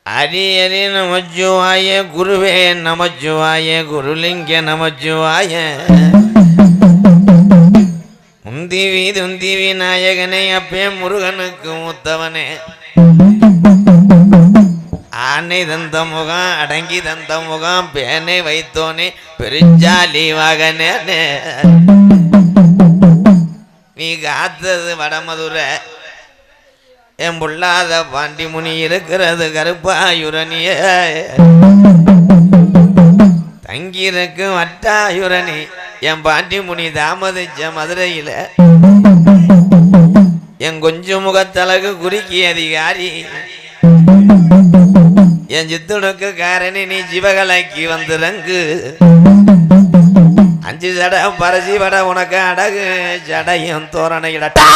ஹரி ஹரி நமச்சிவாய குருவே நமச்சிவாய குருலிங்க நமச்சிவாய உந்திவி துந்திவி நாயகனே அப்பே முருகனுக்கு மூத்தவனே ஆனை தந்த முகம் அடங்கி தந்த முகம் பேனை வைத்தோனே பெருஞ்சாலி வாகனே நீ காத்தது வடமதுரை என் புள்ளாத பாண்டி முனி இருக்கிறது கருப்பாயுரணிய தங்கியிருக்கு வட்டாயுரணி என் பாண்டி முனி தாமதிச்ச மதுரையில என் கொஞ்ச முகத்தழகு குறுக்கி அதிகாரி என் சித்துனுக்கு காரணி நீ சிவகலைக்கு வந்துறங்கு அஞ்சு ஜட பரசி வட உனக்கு அடகு ஜடையும் தோரணையிடட்டா